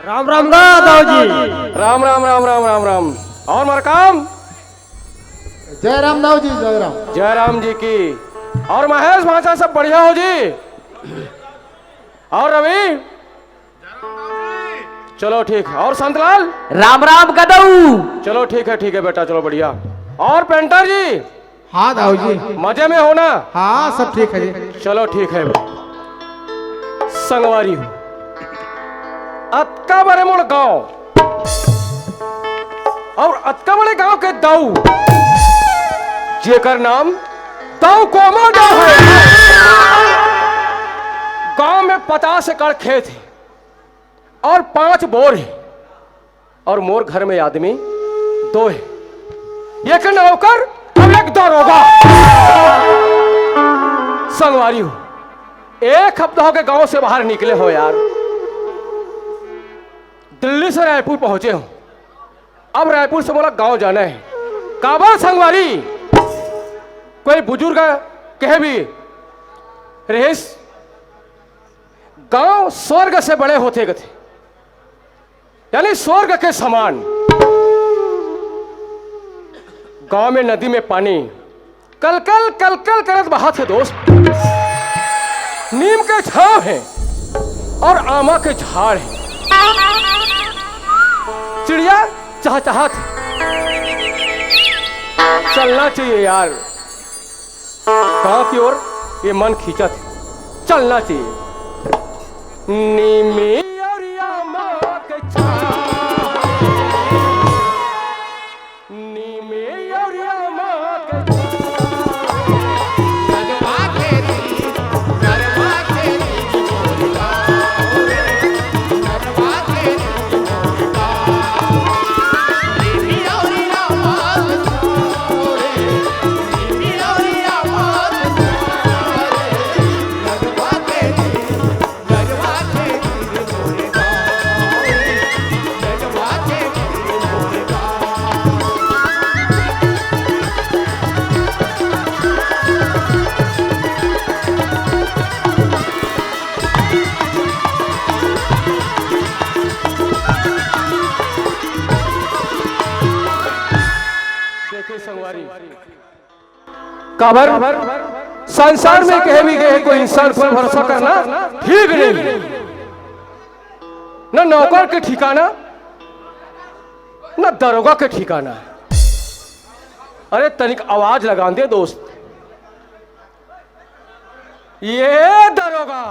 राम राम दाऊ जी। राम राम राम राम राम राम। और मरकाम जय राम दाऊ जी, जय राम। जय राम जी की। और महेश भाषा सब बढ़िया हो जी। और रवि चलो ठीक है। और संतलाल राम राम कदऊ। चलो ठीक है बेटा, चलो बढ़िया। और पेंटर जी हाँ दाऊ जी। मजे में हो ना? हाँ सब ठीक है जी। चलो ठीक है। संगवारी हो अतका बड़े मोड़ गांव और अतका बड़े गांव के दाऊ जेकर नाम दाऊ कोमा दाऊ है। गांव में 50 एकड़ खेत है और 5 बोर है और मोर घर में आदमी 2 है। एक नौकर और एक दरोगा। संगवारी हो 1 हफ्ता हो के गांव से बाहर निकले हो यार। दिल्ली से रायपुर पहुंचे हो। अब रायपुर से बोला गांव जाना है। काबा संगवारी कोई बुजुर्ग कहे भी रेस गांव स्वर्ग से बड़े होते गए, यानी स्वर्ग के समान। गांव में नदी में पानी कलकल कलकल करत बहा थे दोस्त। नीम के छांव है और आमा के झाड़ है। चिड़िया चहचहात है। चलना चाहिए यार गांव की ओर, ये मन खींचत है। चलना चाहिए। नीमी और आमा के छांव, नीमी और आमा के काबर संसार में कहे भी गए कोई इंसान पर भरोसा करना ठीक नहीं। न नौकर के ठिकाना न दरोगा के ठिकाना। अरे तनिक आवाज लगा दे दोस्त। ये दरोगा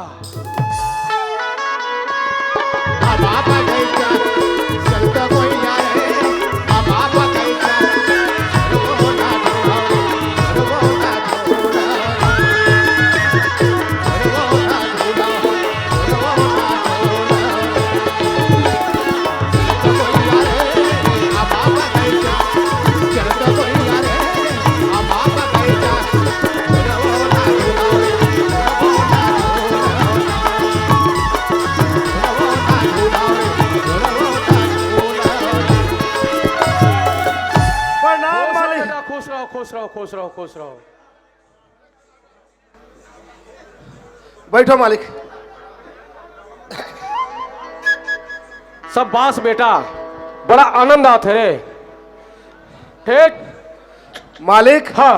खुश रहो खुश रहो। बैठो मालिक। सब बास बेटा, बड़ा आनंद आता है। ठीक मालिक। हाँ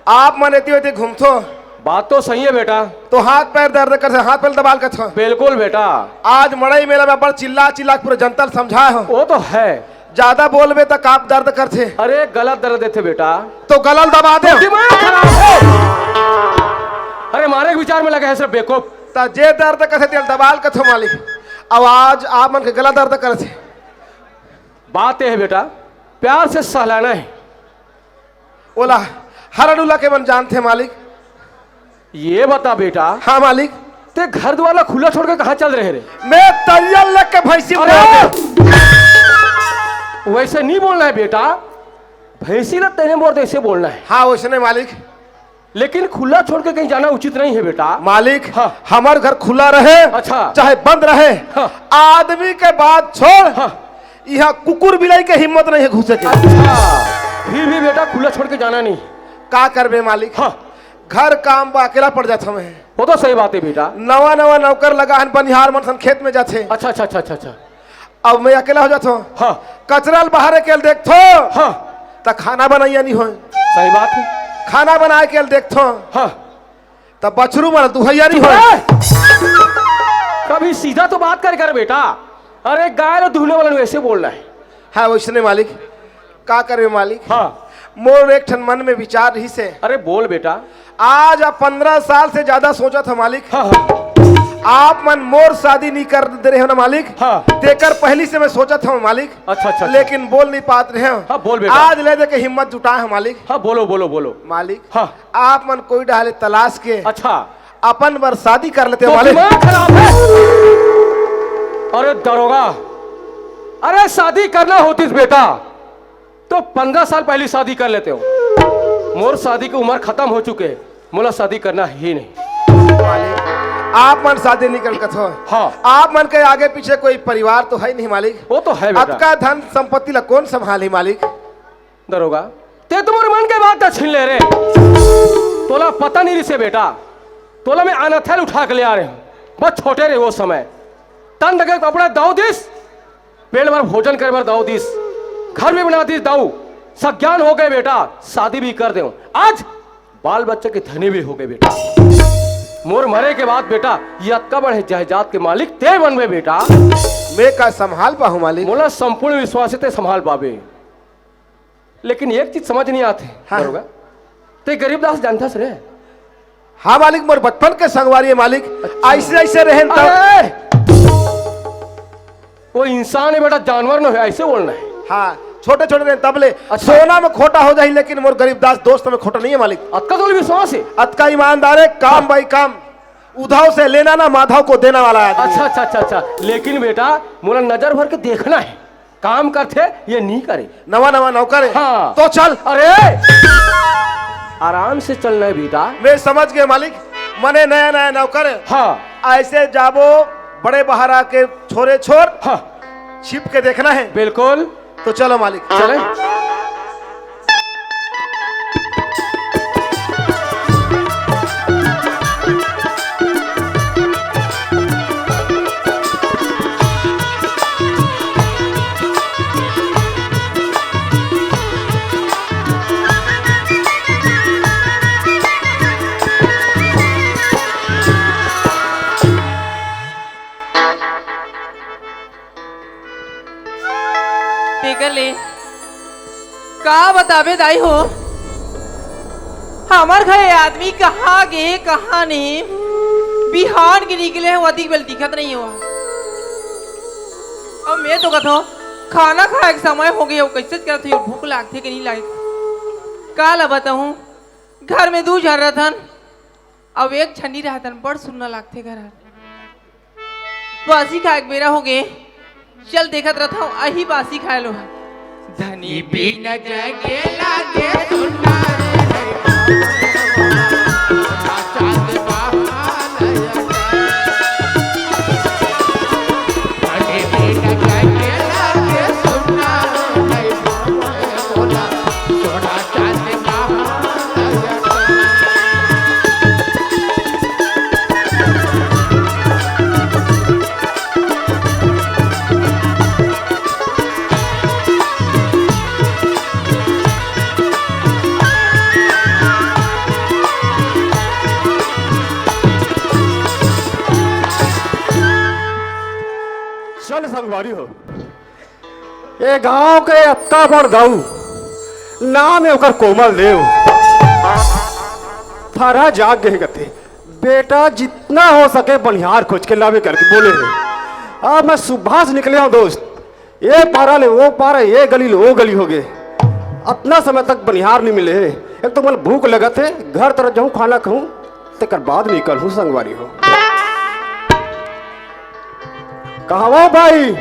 आप मनेती होती घूमथो। बात तो सही है बेटा। तो हाथ पैर दर्द कर, हाथ पैर दबाल कर थो। बिल्कुल बेटा। आज मड़ई मेला में बड़ चिल्ला चिल्ला पूरे जनता समझा हो। वो तो है। ज्यादा बोलबे तक आप दर्द करते। अरे गलत दर्द देते बेटा। तो गलल दबा दे। दिमाग खराब है। अरे मारे विचार में लगे है सिर्फ बेवकूफ। जे दर्द करते तेल दबाल कर थो मालिक। आवाज आप मन के गला दर्द करते। बात यह है बेटा, प्यार से सहलाना है। ओला हरडुला के मन जानते मालिक। ये बता बेटा। हाँ मालिक। ते घर द्वारा खुला छोड़ के कहाँ चल रहे रे? मैं तैयार लग के भैंसी वैसे नहीं बोलना है बेटा। भैंसी ना तेने बोलते ऐसे बोलना है। हाँ वैसे नहीं मालिक। लेकिन खुला छोड़ के कहीं जाना उचित नहीं है बेटा। मालिक हाँ। हमार घर खुला रहे। अच्छा। चाहे बंद रहे। हाँ। आदमी के बात छोड़। हाँ। यहाँ कुकुर बिलाई के हिम्मत नहीं है घुसे के। अच्छा। फिर भी बेटा खुला छोड़ के जाना नहीं। का करबे मालिक। हाँ। घर काम बा अकेला पड़ जाता मैं। वो तो सही बात है बेटा। नवा नवा नौकर लगा हन बनिहार मन सन खेत में जाते। अच्छा अच्छा अच्छा अच्छा अच्छा। अब मैं अकेला हो जाता हूँ। हाँ कचरा बाहर अकेले देखो हाँ तो खाना बनाइया नहीं हो। सही बात है। खाना बना के देखो हाँ तब बछरू मन दुहैया नहीं हो। कभी सीधा तो बात कर बेटा। अरे गाय ना दूहने वाला ऐसे बोल रहा है। हाँ वैसने मालिक का करे मालिक। हाँ मोर एक ठन मन में विचार रही से। अरे बोल बेटा। आज आप 15 साल से ज्यादा सोचा था मालिक। हाँ हाँ आप मन मोर शादी नहीं कर दे रहे हो ना मालिक। हाँ देकर पहली से मैं सोचा था मालिक। अच्छा अच्छा। लेकिन बोल नहीं पाते रहे हो। हाँ बोल बेटा। आज ले दे के हिम्मत जुटाए हो मालिक। हाँ बोलो बोलो बोलो मालिक। हाँ आप मन कोई डाले तलाश के अच्छा अपन बार शादी कर लेते हो तो मालिक। दिमाग खराब है। अरे दरोगा, अरे शादी करना होती बेटा तो 15 साल पहले शादी कर लेते हो। मोर शादी की उम्र खत्म हो चुके है, मोला शादी करना ही नहीं। मालिक आप मन शादी नहीं कर कथो। हाँ आप मन के आगे पीछे कोई परिवार तो है नहीं मालिक। वो तो है बेटा। आपका धन संपत्ति ला कौन संभाले मालिक। दरोगा ते तुम्हारे मन के बात छीन ले रे। तोला पता नहीं रिसे बेटा, तोला मैं अनाथैल उठा के ले आ रहे हूँ। बहुत छोटे रहे वो समय, तन लगे कपड़ा दाऊ दिस, पेड़ भर भोजन करे भर दाऊ दिस, घर में बना दिस दाऊ, सब ज्ञान हो गए बेटा, शादी भी कर दे। आज बाल बच्चे के धनी भी हो गए बेटा। मोर मरे के बाद बेटा ये अक्का बड़े जायदाद के मालिक ते बन में बेटा। मैं का संभाल पाऊं मालिक। मोला संपूर्ण विश्वास ते संभाल पावे, लेकिन एक चीज समझ नहीं आते। हाँ। दरोगा ते गरीबदास जानता रे। हाँ मालिक मोर बचपन के संगवारी है मालिक। अच्छा। ऐसे ऐसे रहे तब। वो इंसान है बेटा, जानवर न है, ऐसे बोलना है। हाँ छोटे छोटे रहे तबले। अच्छा। सोना में खोटा हो जाए लेकिन मोर गरीबदास दोस्त में खोटा नहीं है मालिक। अक्का तो विश्वास है। अतका ईमानदार है, काम भाई काम, उधाव से लेना ना माधव को देना वाला आदमी। अच्छा अच्छा अच्छा अच्छा। लेकिन बेटा मोला नजर भर के देखना है, काम करते ये नहीं करे। नवा नवा नौकर है। हाँ। तो चल। अरे आराम से चलना है बेटा। मैं समझ गए मालिक, मने नया नया नौकर है। हाँ ऐसे जाबो बड़े बाहर आके छोरे छोड़ हाँ छिप के देखना है। बिल्कुल। तो चलो मालिक चले। ले का बताबे दाई हो, हमार घर आदमी कहाँ गए कहाँ नहीं, बिहान के निकले हैं अधिक बेल दिखत नहीं हुआ। अब मैं तो कहता हूँ खाना खाए के समय हो गया, कैसे करते हो, भूख लागते कि नहीं लागे। काला बताऊँ घर में 2 जन रहतन, अब एक छन्नी रहतन, बड़ सुनना लागते घर। बासी खाए के बेरा हो गए, चल देखत रहता हूँ अही बासी खाए लो। धनी बिन जगे लागे सुनना संगवारी हो। ये गांव के अक्का बड़ दाऊ नाम है ओकर कोमल देव। थारा जाग गए गते बेटा, जितना हो सके बनिहार खोज के लावे करके बोले है। अब मैं सुबह से निकले हूँ दोस्त, ये पारा ले वो पारा, ये गली ले वो गली हो गए, अपना समय तक बनिहार नहीं मिले है। एक तो मतलब भूख लगा थे, घर तरफ जाऊँ खाना खाऊं तेकर बाद निकल हूँ संगवारी हो। कहाँ वो भाई?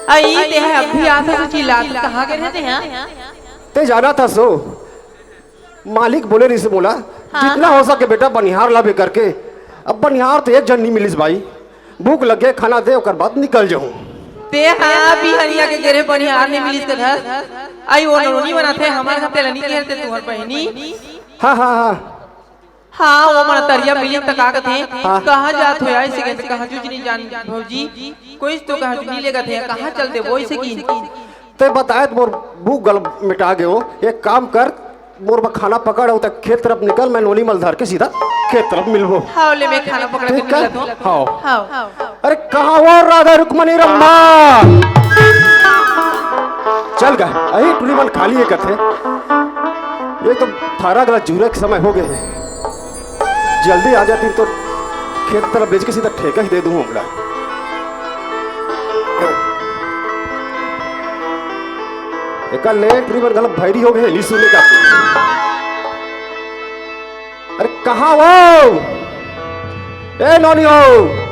आई ते है अभी आता तो चिल्ला कहाँ गए रहते हैं? ते जाना था सो मालिक बोले नहीं से बोला। हाँ। जितना हो सके बेटा बनिहार लावे करके। अब बनिहार तो एक जन नहीं मिलिस भाई, भूख लगे खाना दे और बाद निकल जाऊं। ते हाँ बिहनिया के गेरे बनिहार ने मिलिस के धस आई वो नोनी बनाते हमारे घर तेलनी के रहते तुहर बहनी हाँ हाँ हाँ हाँ वो मन तरिया मिली तक आके थे कहाँ जात हो ऐसे के कहाँ जुज नहीं जान भौजी कोई तो कहाँ जुज नहीं लेगा थे कहाँ चलते वो ऐसे की ते बताए मोर भूख गल मिटा गए हो एक काम कर मोर बा खाना पकड़ हो तक खेत तरफ निकल मैं नोनी मल धर के सीधा खेत तरफ मिलबो हाँ ले मैं खाना पकड़ के ठीक है? मिला तो हाँ हाँ अरे कहाँ वो राधा रुक्मणी रम्मा चल गए अही टुली मन खाली है कथे ये तो थारा गला जूरे के समय हो गए हैं जल्दी आ जाती तो खेत तरफ बेच के सीधा ठेका ही दे दूं हमला एक लेट टुली मन गला भैरी हो गए नहीं सुनने का अरे कहाँ वो ए नौनी हो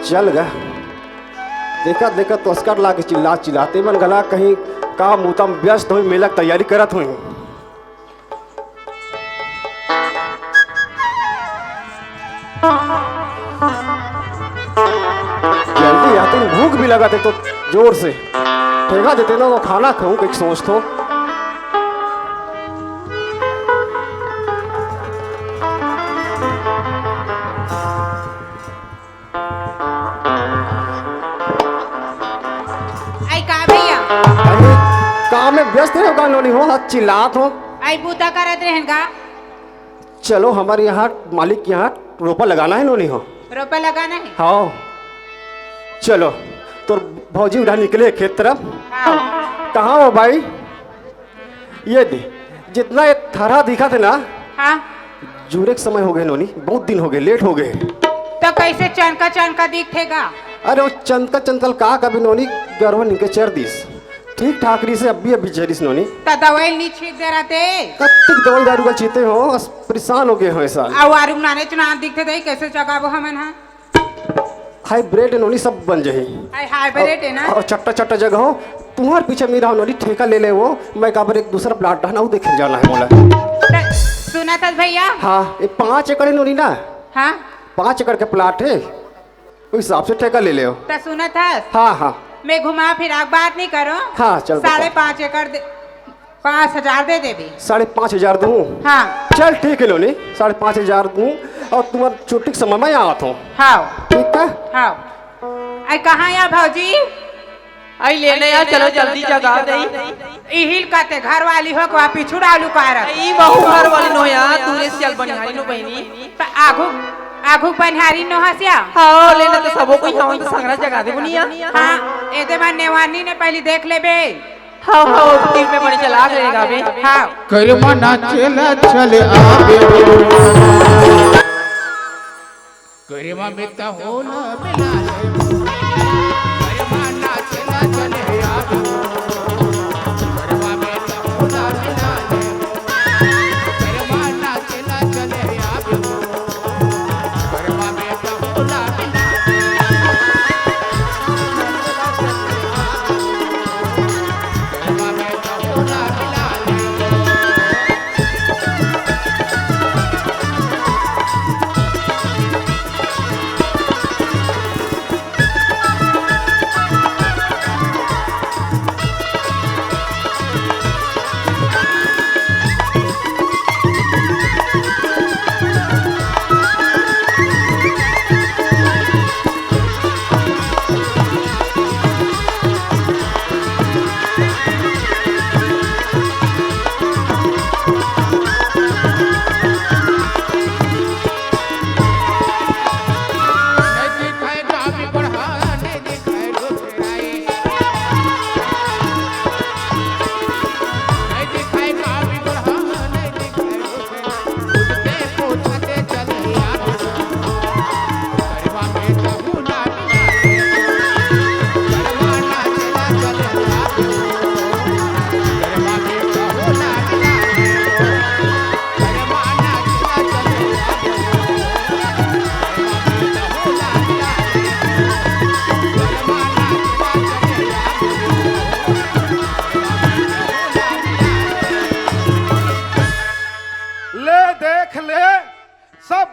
चल गया देखा देखा तो अस्कर ला के चिल्लाते मन गला कहीं का मुतम व्यस्त हुई मेला की तैयारी करत हुई जल्दी आते भूख भी लगाते तो जोर से ठेका देते ना वो खाना खाऊं कुछ सोच तो काम में व्यस्त है नोनी हो हाथ चिल्लात हो आई बूता करत रहेगा चलो हमारे यहाँ मालिक के यहाँ रोपा लगाना है नोनी हो रोपा लगाना है हाँ चलो तो भौजी उधर निकले खेत तरफ कहाँ हो भाई ये दे जितना ये थरा दिखा थे ना हाँ जूरे के समय हो गए नोनी बहुत दिन हो गए लेट हो गए तो कैसे चनका दिखेगा अरे वो चंदकल का कभी नोनी गर्व निके चढ़ दिस ठीक ठाकरी से अभी चढ़िस नोनी तो दवाई नहीं छीट दे रहते कब तक दवाई दारू का चीते हो परेशान हो गए हो ऐसा और आरू नाने चुनाव दिखते थे कैसे जगाबो हमन हाँ हाइब्रिड नोनी सब बन जाए हाइब्रिड है ना और चट्टा चट्टा जगह हो तुम्हारे पीछे मेरा नोनी ठेका ले ले वो मैं काबर एक दूसरा प्लाट ढाना वो देखे जाना है बोला सुना था भैया हाँ ये 5 एकड़ है नोनी ना हाँ 5 एकड़ के प्लाट है उस हिसाब से ठेका ले ले हो तो सुना था हाँ हाँ मैं घुमा फिर बात नहीं करो हाँ चल 5.5 एकड़ 5,000 दे देवी 5,500 दूँ हाँ चल ठीक है नोनी 5,500 दूँ और तुम्हारे छुट्टी के समय में यहाँ आता हूँ हाँ ठीक है हाँ आई कहाँ या भौजी आई लेने यार चलो जल्दी जगा दे इहिल काते घर वाली हो को पिछू डालू कार ई बहु घर वाली नो यार दूरे से चल बनिहारी नो बहनी तो आगू बनिहारी नो हसिया हाँ लेने तो सबो कोई हम तो संगरा जगा दे बुनिया हाँ एदे मन नेवानी ने पहले देख ले बे हाँ हाँ तीर पे बड़ी चला करेगा बे हाँ करमा नाचेला चले आवे करमा में ता होला मिला करमा नाचेला चले आवे करमा में ता होला मिला करमा नाचेला चले आवे करमा में ता होला मिला करमा में ता होला मिला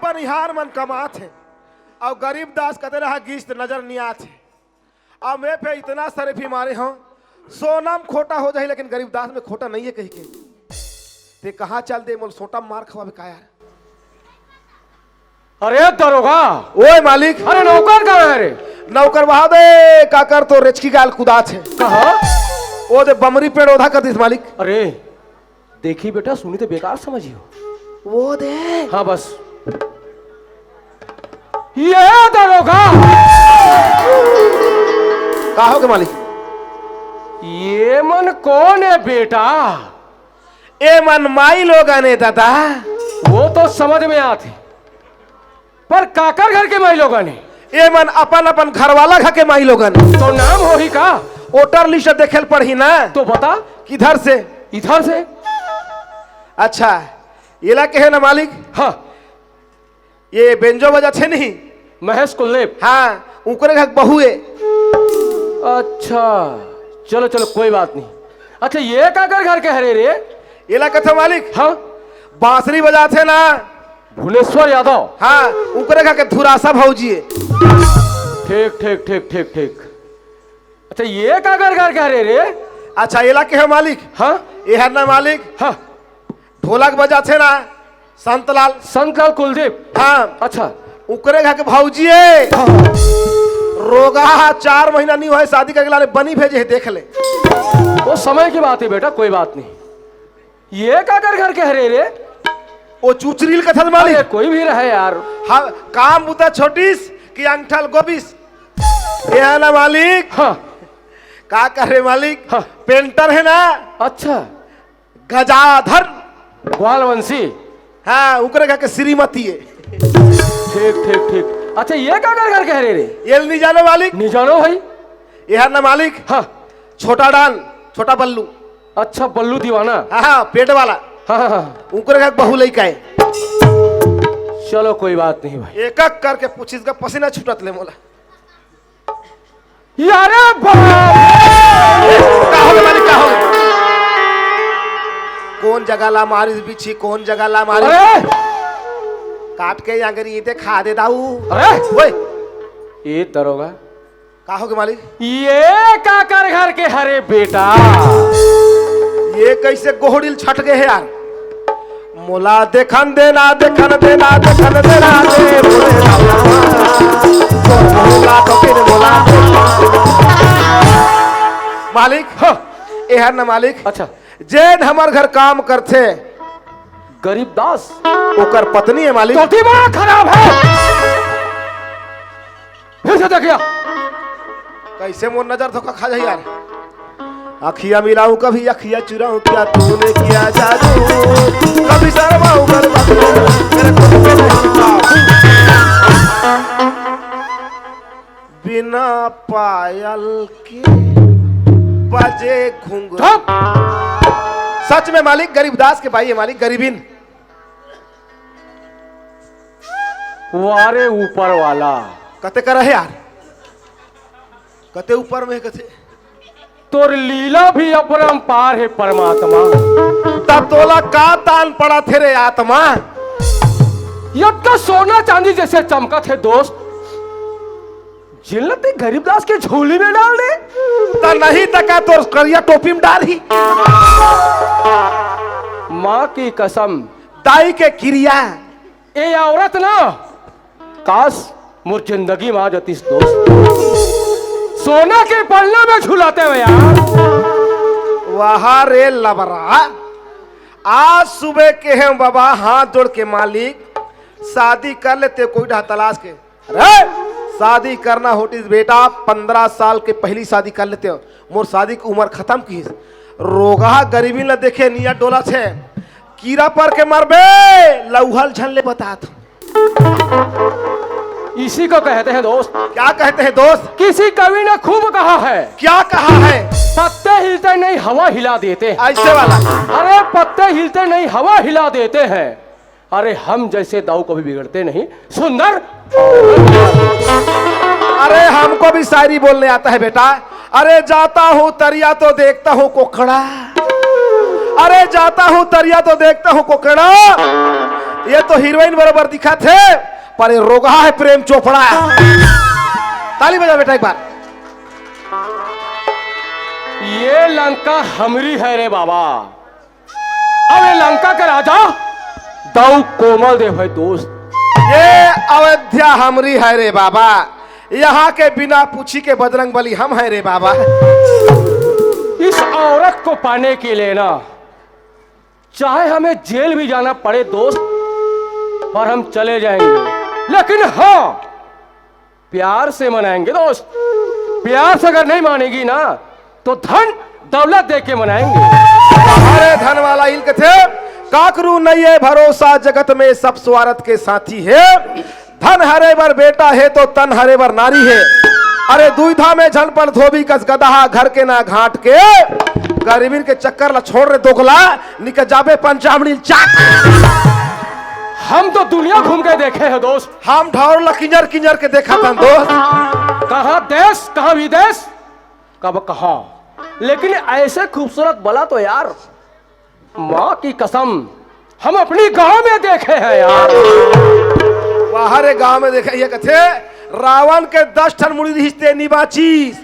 बनिहार मन कमात है और गरीब दास कहते रहा गिश्त नजर नहीं आते। अब मैं पे इतना शरीफी मारे हूँ सोनम खोटा हो जाए लेकिन गरीब दास में खोटा नहीं है कहीं के। ते कहाँ चल दे मोल सोटा मार खवा का यार। अरे दरोगा, ओए मालिक, अरे नौकर कहाँ है रे? नौकर वहा दे काकर तो रेचकी गाल कुदा छे। कहा? ओ दे बमरी पेड़ ओधा कर दिस मालिक। अरे देखी बेटा, सुनी तो बेकार समझियो। वो दे। हाँ बस ये दरोगा। कहा हो के मालिक? ये मन कौन है बेटा? ए मन माई लोग आने दादा। वो तो समझ में आते, पर काकर घर के माई लोग ने? ए मन अपन अपन घर वाला घर के माई लोग ने। तो नाम हो ही का? वोटर लिस्ट देखेल पढ़ी ना। तो बता किधर से? इधर से। अच्छा ये ला के है ना मालिक? हाँ ये बेंजो बजा छे नहीं महेश कुलदेव। हाँ उनके घर बहू है। अच्छा चलो चलो कोई बात नहीं। अच्छा ये काकर घर के हरे रे? ये ला कथा मालिक? हाँ बांसुरी बजाते ना। भुवनेश्वर यादव। हाँ उनके घर के धुरासा भौजी है। ठीक ठीक ठीक ठीक ठीक। अच्छा ये काकर घर के हरे रे? अच्छा ये ला के है मालिक? हाँ ये है ना मालिक? हाँ ढोलक बजाते ना संतलाल। संतलाल कुलदीप। हाँ अच्छा उनके घर के भौजी है। रोगा 4 महीना नहीं हुआ है शादी करके लाने बनी भेजे है देख ले। वो समय की बात है बेटा, कोई बात नहीं। ये काकर घर के हरे रे? वो चुचरील का था मालिक। अरे कोई भी रहे यार। हाँ काम बुता छोटीस कि अंगठल गोबिस। ये है ना मालिक? हाँ का कर रहे मालिक? हाँ। पेंटर है ना। अच्छा गजाधर ग्वालवंशी। हाँ उनके घर के श्रीमती है। ठीक ठीक ठीक। अच्छा ये काकर घर के हरे रे? ये नहीं जाने मालिक? नहीं जानो भाई। ये है ना मालिक? हाँ छोटा डान छोटा बल्लू। अच्छा बल्लू दीवाना। हाँ पेट वाला। हाँ हाँ हाँ। उनके घर बहु लड़का है। चलो कोई बात नहीं भाई। एक एक करके पूछिस का पसीना छूटत ले मोला। यारे बाप! का हो गया मालिक? का हो गया? कौन जगह ला मारिस बिछी? कौन जगह ला मारिस? अरे काट के अगर ये दे खा दे दाऊ। अरे ओए ये दरोगा, का हो गया मालिक? ये काकर घर के हरे बेटा? ये कैसे गोहड़िल छट गए है यार? मोला देखन देना देखन देना देखन देना दे बोले मोला तो फिर मोला। मालिक हाँ ए है ना मालिक? अच्छा जेन हमार घर काम करते गरीब दास ओकर पत्नी है मालिक। तो दिमाग खराब है। फिर से देखिया कैसे मोर नजर धोखा खा जाए यार? अखिया मिलाऊं कभी अखिया चुराऊं क्या तूने किया जादू? कभी शर्माऊं मेरे बिना पायल के बजे घुंघरू। सच में मालिक गरीबदास के भाई है मालिक, गरीबिन। वारे ऊपर वाला कते कर है यार? कते ऊपर में कते? तोर लीला भी अपरंपार है परमात्मा। तब तोला का तान पड़ा थे रे आत्मा? ये तो सोना चांदी जैसे चमका थे दोस्त, जिलते गरीबदास के झोली में डाल दे। ता नहीं तका तो करिया टोपी में डाल ही। माँ की कसम दाई के क्रिया ए औरत ना, काश मुझ जिंदगी में आ जाती दोस्त, सोना के पल्ला में झुलाते हुए यार। वहा रे लबरा, आज सुबह के हैं बाबा हाथ जोड़ के मालिक शादी कर लेते कोई ढा तलाश के। अरे शादी करना होती बेटा 15 साल के पहली शादी कर लेते हो। मोर शादी की उम्र खत्म की। रोगा गरीबी न देखे निया डोला छे कीड़ा पर के मरबे लौहल झल्ले बता तू। इसी को कहते हैं दोस्त। क्या कहते हैं दोस्त? किसी कवि ने खूब कहा है। क्या कहा है? पत्ते हिलते नहीं हवा हिला देते हैं। ऐसे वाला? अरे पत्ते हिलते नहीं हवा हिला देते हैं। अरे हम जैसे दाऊ कभी बिगड़ते नहीं, सुंदर। अरे हमको भी शायरी बोलने आता है बेटा। अरे जाता हूँ तरिया तो देखता हूँ कोकड़ा। अरे जाता हूँ तरिया तो देखता हूँ कोकड़ा। ये तो हीरोइन बराबर दिखा थे, पर ये रोगा है प्रेम चोपड़ा। ताली बजा बेटा एक बार। ये लंका हमरी है रे बाबा। अब ये लंका का राजा दाऊ कोमल देव है दोस्त। ये अयोध्या हमरी है रे बाबा। यहाँ के बिना पूछी के बजरंग बली हम है रे बाबा। इस औरत को पाने के लिए ना चाहे हमें जेल भी जाना पड़े दोस्त, पर हम चले जाएंगे, लेकिन हाँ प्यार से मनाएंगे दोस्त। प्यार से अगर नहीं मानेगी ना तो धन दौलत दे के मनाएंगे। अरे धन वाला इल्क थे, काकरू नहीं है भरोसा जगत में सब स्वार्थ के साथी है। धन हरे बर बेटा है तो तन हरे बर नारी है। अरे दुविधा में झनपन धोबी कस गदहा घर के ना घाट के। गरीबी के चक्कर ला छोड़ रहे दोगला निकल जाबे पंचामणी चाक। हम तो दुनिया घूम के देखे हैं दोस्त। हम ढौर ला किंजर किंजर के देखा था दोस्त। कहाँ देश कहाँ विदेश कब कहा, लेकिन ऐसे खूबसूरत बला तो यार माँ की कसम हम अपनी गांव में देखे हैं यार। बाहर गांव में देखा ये कथे रावण के 10 ठन मुड़ी रिश्ते निबाचीस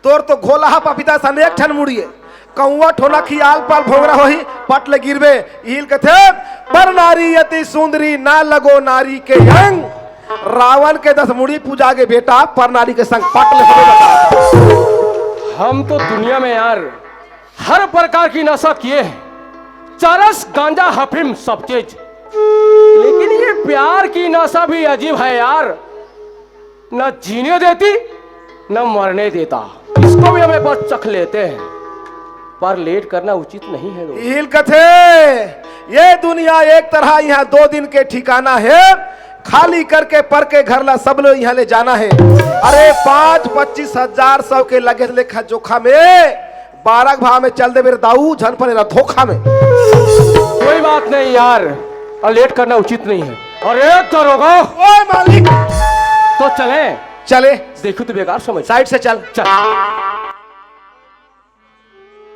तोर तो घोला पपीता सन 1 ठन मुड़ी है। कौवा ठोना खियाल पाल भोगरा होही पटले गिरबे। हिल कथे पर नारी यति सुंदरी ना लगो नारी के यंग। रावण के 10 मुड़ी पूजा के बेटा पर नारी के संग पटले होवे। हम तो दुनिया में यार हर प्रकार की नशा किए हैं, चरस गांजा हफीम सब चीज, लेकिन ये प्यार की नशा भी अजीब है यार। न जीने देती न मरने देता। इसको भी हमें बस चख लेते हैं, पर लेट करना उचित नहीं है दोस्त। हिल कथे ये दुनिया एक तरह यहाँ 2 दिन के ठिकाना है। खाली करके पर के घर ला सब लोग यहाँ ले जाना है। अरे 5-25 हजार 100 के लगे लेखा जोखा में 12 भाव में चल दे मेरे दाऊ झन पर धोखा में। कोई बात नहीं यार, और लेट करना उचित नहीं है। अरे दरोगा ओए मालिक तो चले चले। देखो तो बेकार समझ। साइड से चल चल।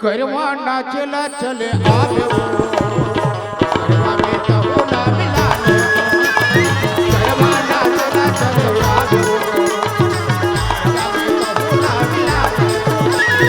करवा नाचला चले आवे करवा में तो ना मिला करवा नाचला चले आवे करवा में तो ना मिला करवा नाचला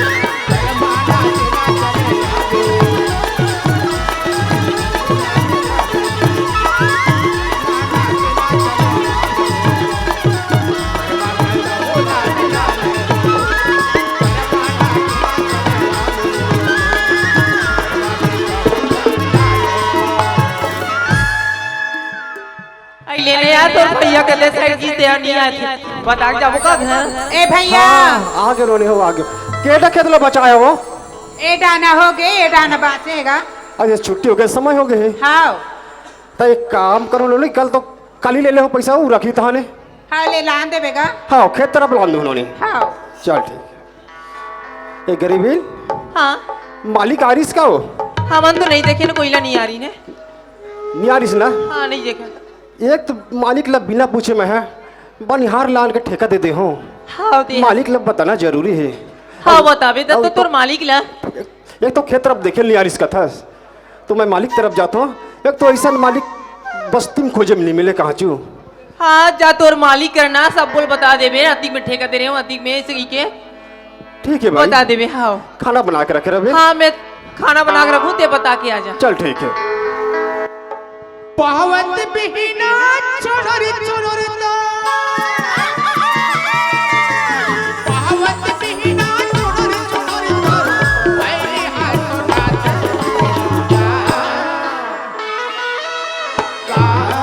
ले ले यार तोर भैया के ले साइड की ते नहीं आती बता जाबो का घर। ए भैया आगे रोने हो आगे केटा खेतला बचाया हो। ए डाना हो गए, ए डाना बाचेगा। अरे छुट्टी हो गए समय हो गए। हाँ तो एक काम करो लो कल तो कल ही ले ले हो पैसा वो रखी थाने। हाँ ले लान देवेगा। हाँ खेत तरफ लान दो उन्होंने। हाँ चल ठीक। ये गरीबी हाँ मालिक आरिस का हो। हमन तो नहीं देखे ना, कोयला नहीं आ रही ने। नहीं आरिस ना। हाँ नहीं देखा। एक तो मालिक लब बिना पूछे मैं है बनिहार लान के ठेका दे दे हो। हाँ दे मालिक लब बताना जरूरी है। हाँ बताबे तो तोर मालिक ला। एक तो खेत तरफ देखे नहीं आरिस का था तो मैं मालिक तरफ जाता हूँ। एक तो ऐसा मालिक बस्ती में खोजे नहीं मिले कहाँ चू। हाँ जा तोर मालिक करना सब बोल बता देबे। अतिक में ठेका दे रहे हो, अतिक में इसे के ठीक है भाई बता देबे। हाँ खाना बना के रखे रहे। हाँ मैं खाना बना के रखूँ ते बता के आ जा। चल ठीक है। पावत बिना छोड़ छोड़ पावत बिना छोड़ छोड़ मेरे हाथ नाच का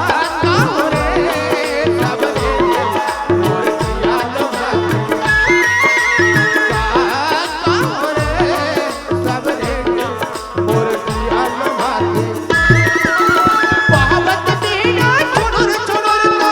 रे सब मोर किया लो का रे सब मोर किया लो पावत बिना छोड़ छोड़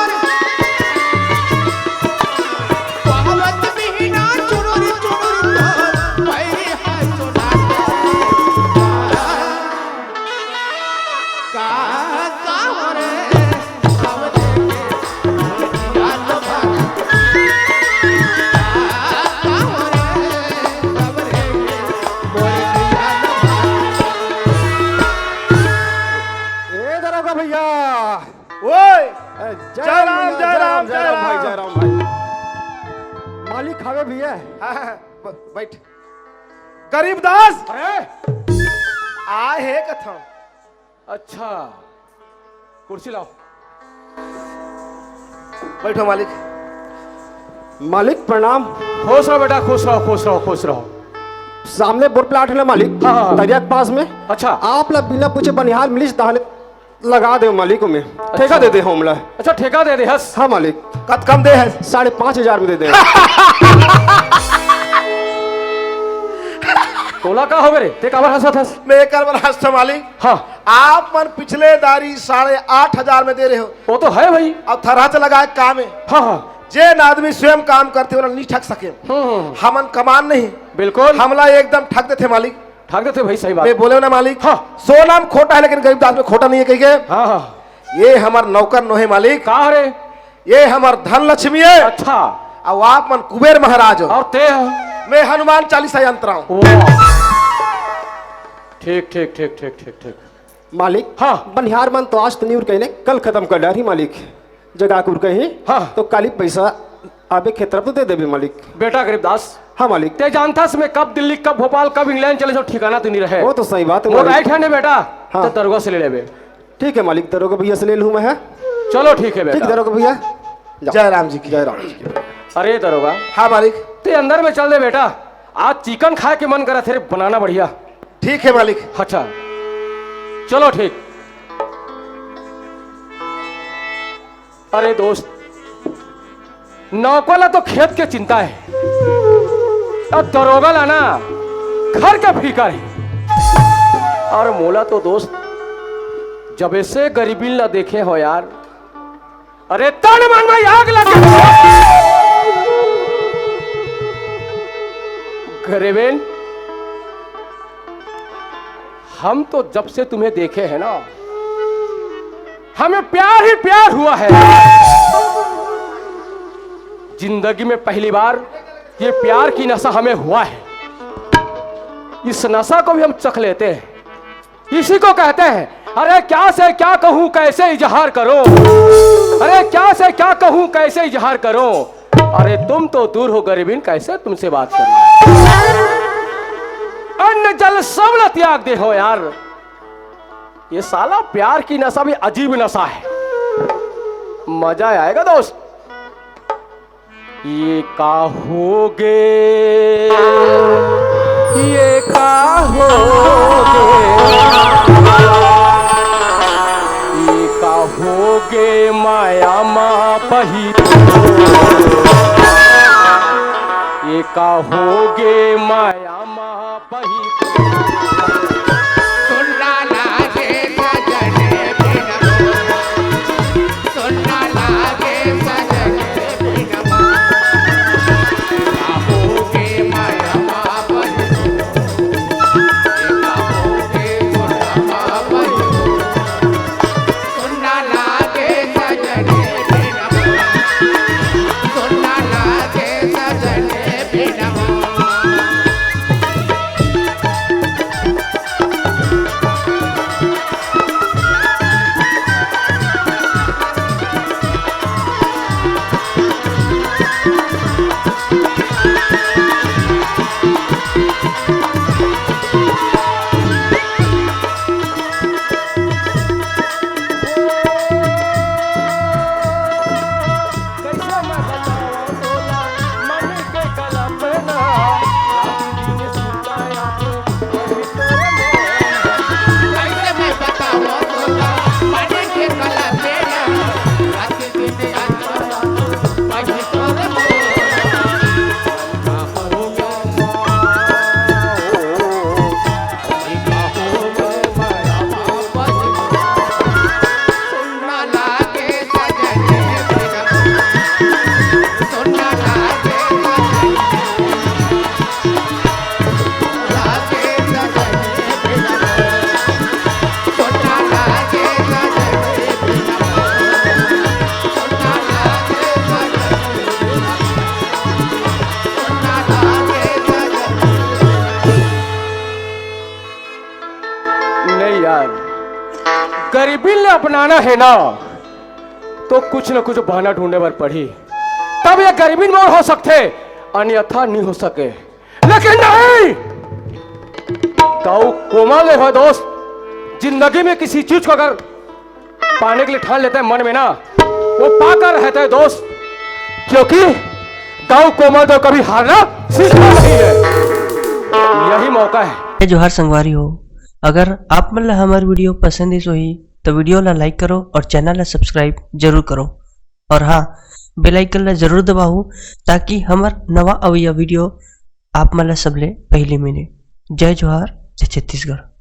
जय राम भाई जय राम भाई। मालिक खावे भी है। हाँ, बैठ। गरीबदास अरे आए है कथा। अच्छा, कुर्सी लाओ। बैठो मालिक। मालिक प्रणाम। खुश रहो बेटा, खुश रहो, खुश रहो, खुश रहो। सामने बोर प्लाट है ना मालिक, हाँ। दरिया के पास में। अच्छा आप ला बिना पूछे बनिहार मिलिस दाहले लगा दे मालिक में। ठेका दे दे हमला। अच्छा, ठेका दे दे हस। हाँ मालिक। कत कम दे है 5,500 में दे दे। तोला का हो गए ते काबर हंसत हस? मैं एक हंस मालिक। हाँ, आप मन पिछले दारी 8,500 में दे रहे हो। वो तो है भाई। अब थरहा से लगाए काम है। हाँ हाँ, जेन आदमी स्वयं काम करते हो नहीं ठग सके। हमन कमान नहीं, बिल्कुल हमला एकदम ठग देते मालिक। ठग देते भाई, सही बात। मैं बोले ना मालिक। हाँ। सोना में खोटा है लेकिन गरीबदास में खोटा नहीं है कहीं के। हाँ हाँ, ये हमार नौकर नोहे मालिक। का रे? ये हमार धन लक्ष्मी है। अच्छा, अब आप मन कुबेर महाराज हो। और ते? मैं हनुमान 40 यंत्र हूँ। ठीक ठीक ठीक ठीक ठीक ठीक। मालिक हाँ। बनिहार मन तो आज तो नहीं उड़ कहने, कल खत्म कर डारी मालिक। जगह को उड़ कहीं हाँ। तो काली पैसा आबे खेतर तो दे देबे मालिक। बेटा गरीबदास, हाँ मालिक। ते जानता मैं कब दिल्ली, कब भोपाल, कब इंग्लैंड चले जाओ, ठिकाना तो नहीं रहे। वो तो सही बात है वो मालिक। राइट हैंड है बेटा। हाँ। तो दरगाह से ले लेबे। ठीक है मालिक, दरोगा भैया से ले लूँ मैं। है चलो ठीक है ठीक बेटा। दरोगा भैया। जय राम जी की। जय राम जी की। अरे दरोगा, हाँ मालिक। ते अंदर में चल दे बेटा। आज चिकन खाए के मन करा थे बनाना बढ़िया। ठीक है मालिक। अच्छा चलो ठीक। अरे दोस्त, नौकला तो खेत के चिंता है और दरोगा लाना घर का फीका है। और मोला तो दोस्त जब ऐसे गरीबी ला देखे हो यार, अरे तन मन में आग लगे। गरीबेन, हम तो जब से तुम्हें देखे हैं ना, हमें प्यार ही प्यार हुआ है। जिंदगी में पहली बार ये प्यार की नशा हमें हुआ है। इस नशा को भी हम चख लेते हैं। इसी को कहते हैं अरे क्या से क्या कहूं कैसे इजहार करो। अरे क्या से क्या कहूं कैसे इजहार करो। अरे तुम तो दूर हो गरीबीन, कैसे तुमसे बात करूं। अन्न जल सब न त्याग दे हो यार। ये साला प्यार की नशा भी अजीब नशा है। मजा आएगा दोस्त। ये का होगे, ये का होगे, ये का होगे माया माँ पही। ये का होगे माया माँ पही। सुनना लागे सजने बिना, सुनना लागे सजने बिना, काहोगे माया मापन, काहोगे सुनना मापन, सुनना लागे सजने बिना, सुनना लागे सजने बिना। कैसे मैं बताऊं तोला मन के कल्पना। रात दिन सुताया कैसे मैं बताऊं तोला मन के कल्पना। रात दिन अंजना बजी तोरे सुनना लागे सजने बिना, सुनना लागे लागे सजने बिना, सुनना लागे सजने बिना, सुनना लागे सजने बिना, सुनना लागे सजने। नहीं यार, गरीबी ने अपनाना है ना तो कुछ न कुछ बहाना ढूंढने पर पड़ी, तब ये गरीबी मोड़ हो सकते, अन्यथा नहीं हो सके। लेकिन नहीं, ताऊ कोमल है दोस्त। जिंदगी में किसी चीज को अगर पाने के लिए ठान लेते हैं मन में ना, वो पाकर रहते हैं दोस्त, क्योंकि दाऊ कोमल तो कभी हारना सीखना नहीं है। यही मौका है। जोहार संगवारी हो, अगर आप मन ला हमार वीडियो पसंद ही सोही तो वीडियो ला लाइक करो और चैनल ला सब्सक्राइब जरूर करो। और हाँ, बेल आइकन ला जरूर दबाओ ताकि हमार नवा अवैया वीडियो आप मन ला सबले पहले मिले। जय जोहार, जय छत्तीसगढ़।